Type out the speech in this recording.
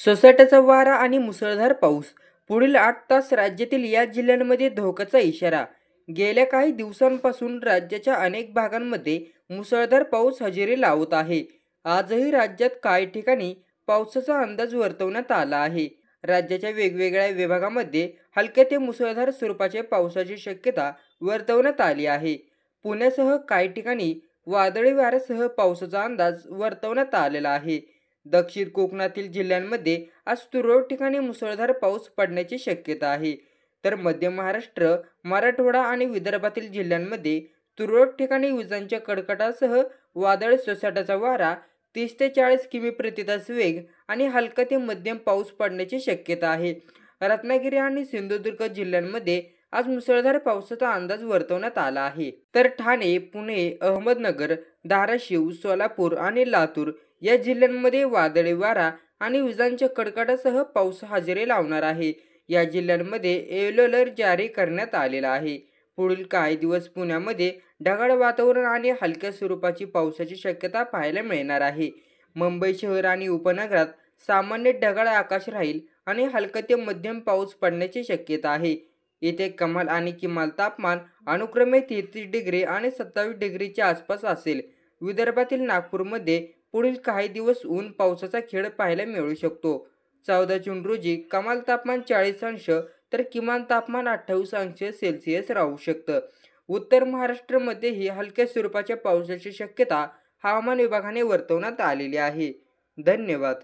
सोसाट्याचा वारा आणि मुसळधार पाऊस. पुढील 8 तास राज्यातील या जिल्ह्यांमध्ये धोक्याचा इशारा. गेल्या काही दिवसांपासून राज्याच्या अनेक भागांमध्ये मुसळधार पाऊस हजेरी लावत आहे. आजही राज्यात काही ठिकाणी पावसाचा अंदाज वर्तवण्यात आला आहे. राज्याच्या वेगवेगळ्या विभागामध्ये हलक्या ते मुसळधार स्वरूपाच्या पावसाची शक्यता वर्तवण्यात आली आहे. पुण्यासह काही ठिकाणी वादळी वाऱ्यासह पावसाचा अंदाज वर्तवण्यात आलेला आहे. दक्षिण कोकणातील जिल्ह्यांमध्ये आज तुरळक ठिकाणी मुसळधार पाऊस पडण्याची शक्यता आहे. तर मध्य महाराष्ट्र, मराठवाडा आणि विदर्भातील जिल्ह्यांमध्ये तुरळक ठिकाणी विजांच्या कडकडाटासह वादळी सोसाट्याचा वारा 30 ते 40 किमी प्रति तास वेग आणि हलका ते मध्यम पाऊस पडण्याची शक्यता आहे. रत्नागिरी आणि सिंधुदुर्ग जिल्ह्यांमध्ये आज मुसळधार पावसाचा अंदाज वर्तवण्यात आला आहे. तर ठाणे, पुणे, अहमदनगर, धाराशिव, सोलापूर आणि लातूर या जिल्ह्यांमध्ये वादळी वारा आणि विजांच्या कडकडाटासह पाऊस हजेरी लावणार आहे. या जिल्ह्यांमध्ये येलो अलर्ट जारी करण्यात आलेला आहे. पुढील काही दिवस पुण्यामध्ये ढगाळ वातावरण आणि हलक्या स्वरूपाची पावसाची शक्यता पाहायला मिळणार आहे. मुंबई शहर आणि उपनगरात सामान्य ढगाळ आकाश राहील आणि हलका ते मध्यम पाऊस पडण्याची शक्यता आहे. येथे कमाल आणि किमान तापमान अनुक्रमे 33 डिग्री आणि 27 डिग्रीच्या आसपास असेल. विदर्भातील नागपूरमध्ये पुढील काही दिवस ऊन पावसाचा खेळ पाहायला मिळू शकतो. 14 जून रोजी कमाल तापमान 40 अंश तर किमान तापमान 28 अंश सेल्सिअस राहू शकतं. उत्तर महाराष्ट्रामध्येही हलक्या स्वरूपाच्या पावसाची शक्यता हवामान विभागाने वर्तवण्यात आलेली आहे. धन्यवाद.